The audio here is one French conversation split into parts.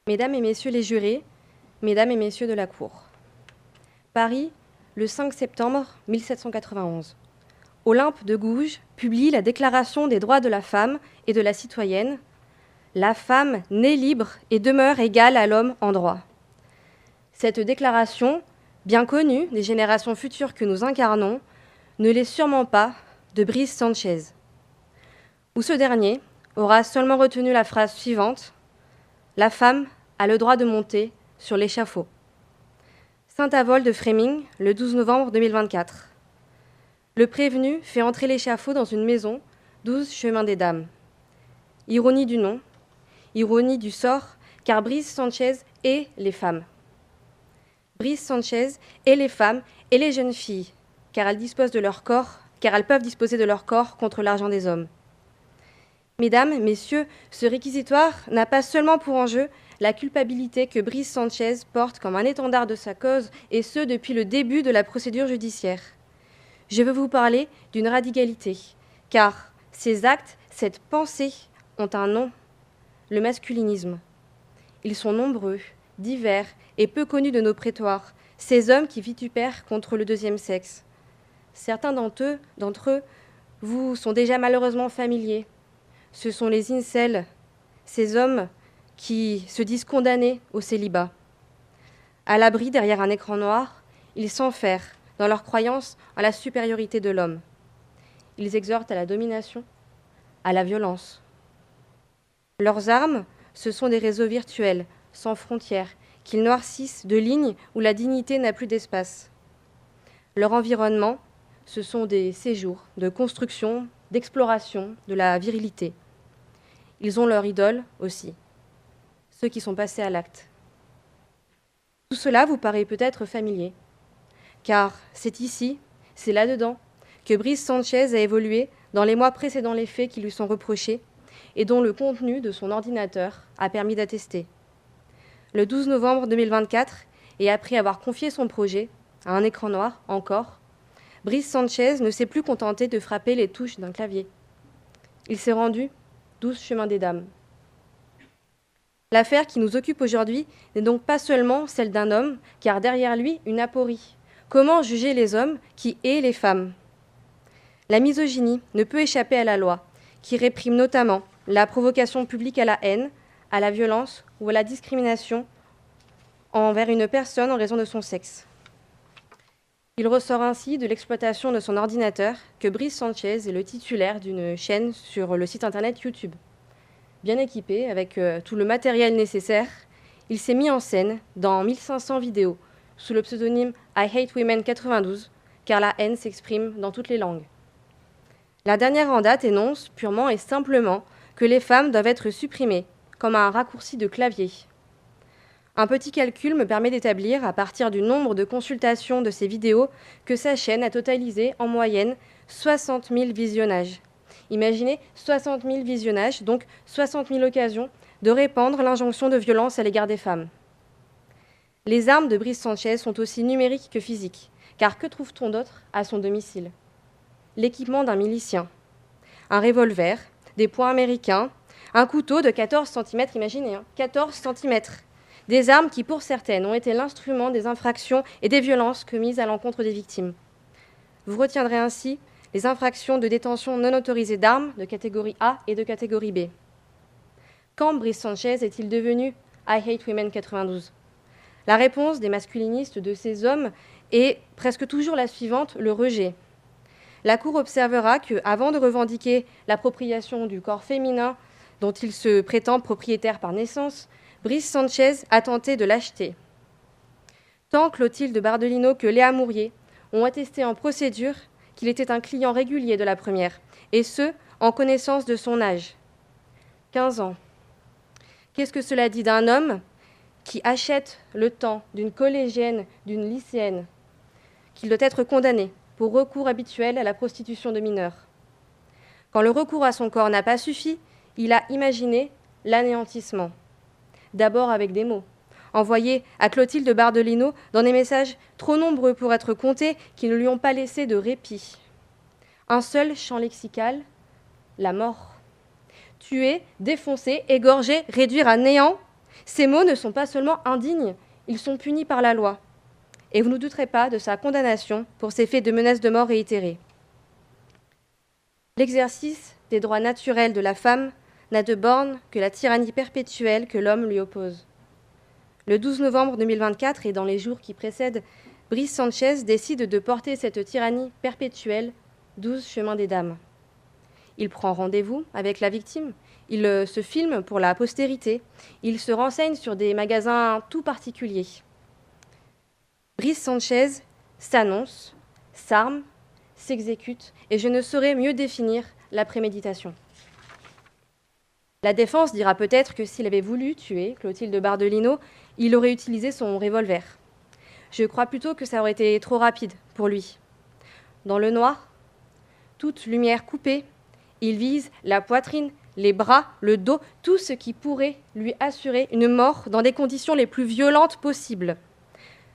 Mesdames et messieurs les jurés, mesdames et messieurs de la Cour. Paris, le 5 septembre 1791. Olympe de Gouges publie la Déclaration des droits de la femme et de la citoyenne. La femme naît libre et demeure égale à l'homme en droit. Cette déclaration, bien connue des générations futures que nous incarnons, ne l'est sûrement pas de Brice Sanchez, où ce dernier aura seulement retenu la phrase suivante : la femme a le droit de monter sur l'échafaud. Saint-Avold de Fréming, le 12 novembre 2024. Le prévenu fait entrer l'échafaud dans une maison, 12 chemin des Dames. Ironie du nom, ironie du sort, car Brice Sanchez est les femmes. Brice Sanchez est les femmes et les jeunes filles, car elles peuvent disposer de leur corps contre l'argent des hommes. Mesdames, messieurs, ce réquisitoire n'a pas seulement pour enjeu la culpabilité que Brice Sanchez porte comme un étendard de sa cause, et ce depuis le début de la procédure judiciaire. Je veux vous parler d'une radicalité, car ces actes, cette pensée, ont un nom, le masculinisme. Ils sont nombreux, divers et peu connus de nos prétoires, ces hommes qui vitupèrent contre le deuxième sexe. Certains d'entre eux vous sont déjà malheureusement familiers. Ce sont les incels, ces hommes qui se disent condamnés au célibat. À l'abri derrière un écran noir, ils s'enferrent dans leur croyance en la supériorité de l'homme. Ils exhortent à la domination, à la violence. Leurs armes, ce sont des réseaux virtuels, sans frontières, qu'ils noircissent de lignes où la dignité n'a plus d'espace. Leur environnement, ce sont des séjours de construction, d'exploration, de la virilité. Ils ont leur idole aussi, ceux qui sont passés à l'acte. Tout cela vous paraît peut-être familier, car c'est ici, c'est là-dedans, que Brice Sanchez a évolué dans les mois précédant les faits qui lui sont reprochés et dont le contenu de son ordinateur a permis d'attester. Le 12 novembre 2024, et après avoir confié son projet à un écran noir encore, Brice Sanchez ne s'est plus contenté de frapper les touches d'un clavier. Il s'est rendu 12 chemin des Dames. L'affaire qui nous occupe aujourd'hui n'est donc pas seulement celle d'un homme, car derrière lui, une aporie. Comment juger les hommes qui haïssent les femmes ? La misogynie ne peut échapper à la loi, qui réprime notamment la provocation publique à la haine, à la violence ou à la discrimination envers une personne en raison de son sexe. Il ressort ainsi de l'exploitation de son ordinateur que Brice Sanchez est le titulaire d'une chaîne sur le site internet YouTube. Bien équipé, avec tout le matériel nécessaire, il s'est mis en scène dans 1500 vidéos, sous le pseudonyme I Hate Women 92, car la haine s'exprime dans toutes les langues. La dernière en date énonce purement et simplement que les femmes doivent être supprimées, comme un raccourci de clavier. Un petit calcul me permet d'établir, à partir du nombre de consultations de ces vidéos, que sa chaîne a totalisé en moyenne 60 000 visionnages. Imaginez 60 000 visionnages, donc 60 000 occasions de répandre l'injonction de violence à l'égard des femmes. Les armes de Brice Sanchez sont aussi numériques que physiques, car que trouve-t-on d'autre à son domicile ? L'équipement d'un milicien, un revolver, des poings américains, un couteau de 14 cm, imaginez, 14 cm. Des armes qui, pour certaines, ont été l'instrument des infractions et des violences commises à l'encontre des victimes. Vous retiendrez ainsi les infractions de détention non autorisée d'armes de catégorie A et de catégorie B. Quand Brice Sanchez est-il devenu I Hate Women 92 ? La réponse des masculinistes de ces hommes est presque toujours la suivante, le rejet. La Cour observera qu'avant de revendiquer l'appropriation du corps féminin dont il se prétend propriétaire par naissance, Brice Sanchez a tenté de l'acheter. Tant Clotilde Bardolino que Léa Mourier ont attesté en procédure qu'il était un client régulier de la première, et ce, en connaissance de son âge. 15 ans. Qu'est-ce que cela dit d'un homme qui achète le temps d'une collégienne, d'une lycéenne, qu'il doit être condamné pour recours habituel à la prostitution de mineurs ? Quand le recours à son corps n'a pas suffi, il a imaginé l'anéantissement. D'abord avec des mots, envoyés à Clotilde Bardolino dans des messages trop nombreux pour être comptés qui ne lui ont pas laissé de répit. Un seul champ lexical, la mort. Tuer, défoncer, égorger, réduire à néant, Ces mots ne sont pas seulement indignes, ils sont punis par la loi. Et vous ne douterez pas de sa condamnation pour ces faits de menaces de mort réitérés. L'exercice des droits naturels de la femme n'a de borne que la tyrannie perpétuelle que l'homme lui oppose. Le 12 novembre 2024 et dans les jours qui précèdent, Brice Sanchez décide de porter cette tyrannie perpétuelle 12 chemins des dames. Il prend rendez-vous avec la victime, il se filme pour la postérité, il se renseigne sur des magasins tout particuliers. Brice Sanchez s'annonce, s'arme, s'exécute, et je ne saurais mieux définir la préméditation. La défense dira peut-être que s'il avait voulu tuer Clotilde Bardolino, il aurait utilisé son revolver. Je crois plutôt que ça aurait été trop rapide pour lui. Dans le noir, toute lumière coupée, il vise la poitrine, les bras, le dos, tout ce qui pourrait lui assurer une mort dans des conditions les plus violentes possibles.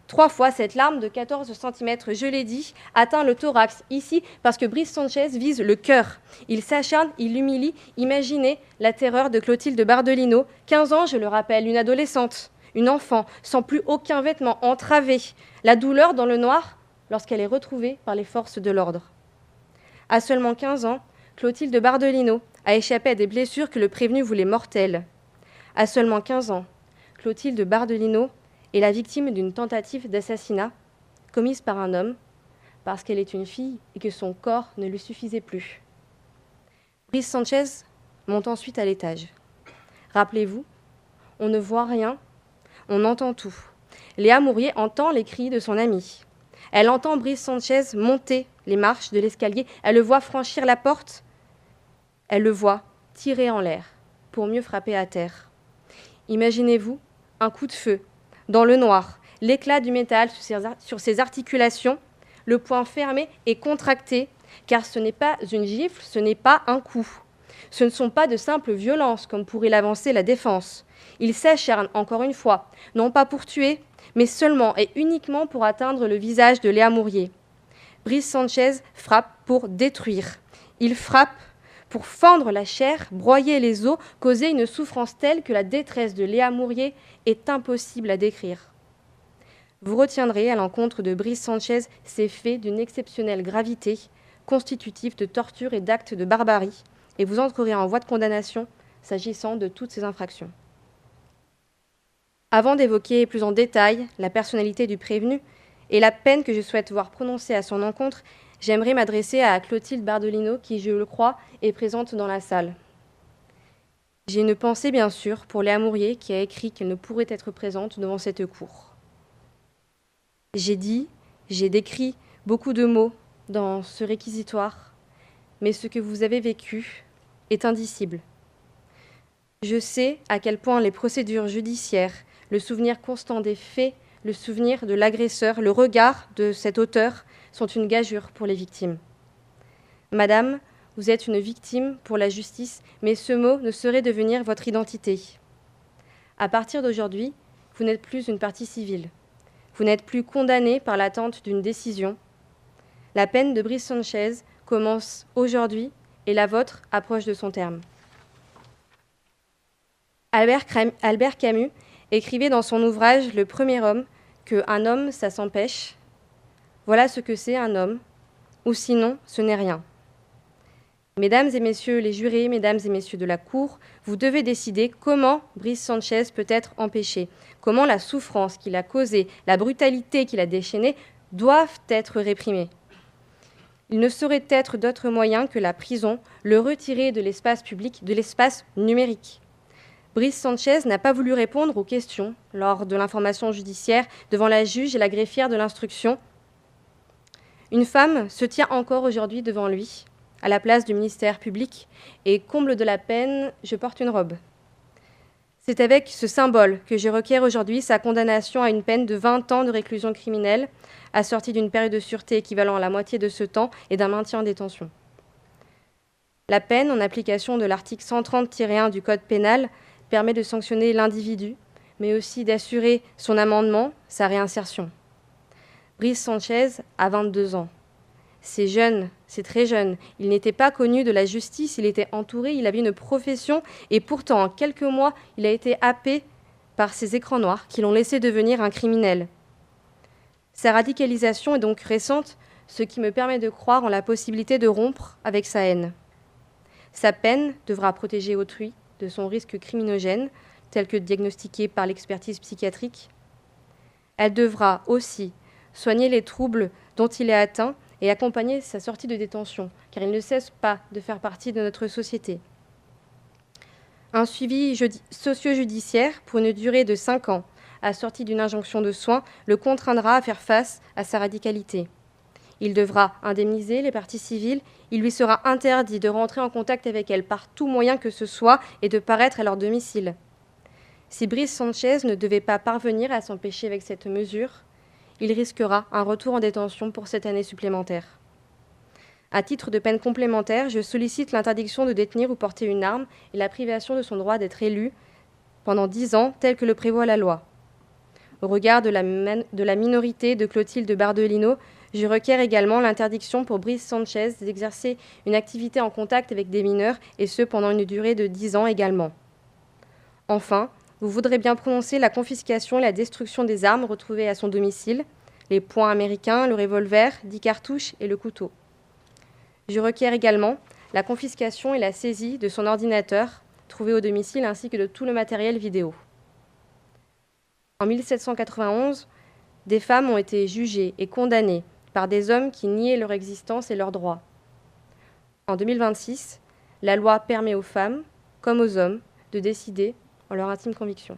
3 fois, cette larme de 14 cm, je l'ai dit, atteint le thorax, ici, parce que Brice Sanchez vise le cœur. Il s'acharne, il l'humilie. Imaginez la terreur de Clotilde Bardolino, 15 ans, je le rappelle, une adolescente, une enfant, sans plus aucun vêtement, entravée. La douleur dans le noir lorsqu'elle est retrouvée par les forces de l'ordre. À seulement 15 ans, Clotilde Bardolino a échappé à des blessures que le prévenu voulait mortelles. À seulement 15 ans, Clotilde Bardolino est la victime d'une tentative d'assassinat commise par un homme parce qu'elle est une fille et que son corps ne lui suffisait plus. Brice Sanchez monte ensuite à l'étage. Rappelez-vous, on ne voit rien, on entend tout. Léa Mourier entend les cris de son amie. Elle entend Brice Sanchez monter les marches de l'escalier. Elle le voit franchir la porte. Elle le voit tirer en l'air pour mieux frapper à terre. Imaginez-vous un coup de feu dans le noir, l'éclat du métal sur ses articulations, le poing fermé et contracté, car ce n'est pas une gifle, ce n'est pas un coup. Ce ne sont pas de simples violences, comme pourrait l'avancer la défense. Il s'acharne, encore une fois, non pas pour tuer, mais seulement et uniquement pour atteindre le visage de Léa Mourier. Brice Sanchez frappe pour détruire. Il frappe pour fendre la chair, broyer les os, causer une souffrance telle que la détresse de Léa Mourier est impossible à décrire. Vous retiendrez à l'encontre de Brice Sanchez ces faits d'une exceptionnelle gravité, constitutifs de torture et d'actes de barbarie, et vous entrerez en voie de condamnation s'agissant de toutes ces infractions. Avant d'évoquer plus en détail la personnalité du prévenu et la peine que je souhaite voir prononcée à son encontre, j'aimerais m'adresser à Clotilde Bardolino, qui, je le crois, est présente dans la salle. J'ai une pensée, bien sûr, pour Léa Mourier, qui a écrit qu'elle ne pourrait être présente devant cette cour. J'ai dit, j'ai décrit beaucoup de mots dans ce réquisitoire, mais ce que vous avez vécu est indicible. Je sais à quel point les procédures judiciaires, le souvenir constant des faits, le souvenir de l'agresseur, le regard de cet auteur sont une gageure pour les victimes. Madame, vous êtes une victime pour la justice, mais ce mot ne saurait devenir votre identité. À partir d'aujourd'hui, vous n'êtes plus une partie civile. Vous n'êtes plus condamnée par l'attente d'une décision. La peine de Brice Sanchez commence aujourd'hui et la vôtre approche de son terme. Albert Camus écrivait dans son ouvrage « Le premier homme » que « un homme, ça s'empêche ». Voilà ce que c'est un homme, ou sinon, ce n'est rien. Mesdames et messieurs les jurés, mesdames et messieurs de la Cour, vous devez décider comment Brice Sanchez peut être empêché, comment la souffrance qu'il a causée, la brutalité qu'il a déchaînée doivent être réprimées. Il ne saurait être d'autre moyen que la prison, le retirer de l'espace public, de l'espace numérique. Brice Sanchez n'a pas voulu répondre aux questions lors de l'information judiciaire devant la juge et la greffière de l'instruction. Une femme se tient encore aujourd'hui devant lui, à la place du ministère public, et comble de la peine, je porte une robe. C'est avec ce symbole que je requiers aujourd'hui sa condamnation à une peine de 20 ans de réclusion criminelle, assortie d'une période de sûreté équivalent à la moitié de ce temps et d'un maintien en détention. La peine, en application de l'article 130-1 du Code pénal, permet de sanctionner l'individu, mais aussi d'assurer son amendement, sa réinsertion. Brice Sanchez a 22 ans. C'est jeune, c'est très jeune. Il n'était pas connu de la justice, il était entouré, il avait une profession, et pourtant, en quelques mois, il a été happé par ces écrans noirs qui l'ont laissé devenir un criminel. Sa radicalisation est donc récente, ce qui me permet de croire en la possibilité de rompre avec sa haine. Sa peine devra protéger autrui de son risque criminogène, tel que diagnostiqué par l'expertise psychiatrique. Elle devra aussi soigner les troubles dont il est atteint et accompagner sa sortie de détention, car il ne cesse pas de faire partie de notre société. Un suivi socio-judiciaire pour une durée de 5 ans, assorti d'une injonction de soins, le contraindra à faire face à sa radicalité. Il devra indemniser les parties civiles, il lui sera interdit de rentrer en contact avec elles par tout moyen que ce soit et de paraître à leur domicile. Si Brice Sanchez ne devait pas parvenir à s'empêcher avec cette mesure, il risquera un retour en détention pour cette année supplémentaire. À titre de peine complémentaire, je sollicite l'interdiction de détenir ou porter une arme et la privation de son droit d'être élu pendant 10 ans, tel que le prévoit la loi. Au regard de la minorité de Clotilde Bardolino, je requiers également l'interdiction pour Brice Sanchez d'exercer une activité en contact avec des mineurs, et ce pendant une durée de 10 ans également. Enfin, vous voudrez bien prononcer la confiscation et la destruction des armes retrouvées à son domicile, les poings américains, le revolver, 10 cartouches et le couteau. Je requiers également la confiscation et la saisie de son ordinateur trouvé au domicile ainsi que de tout le matériel vidéo. En 1791, des femmes ont été jugées et condamnées par des hommes qui niaient leur existence et leurs droits. En 2026, la loi permet aux femmes, comme aux hommes, de décider en leur intime conviction.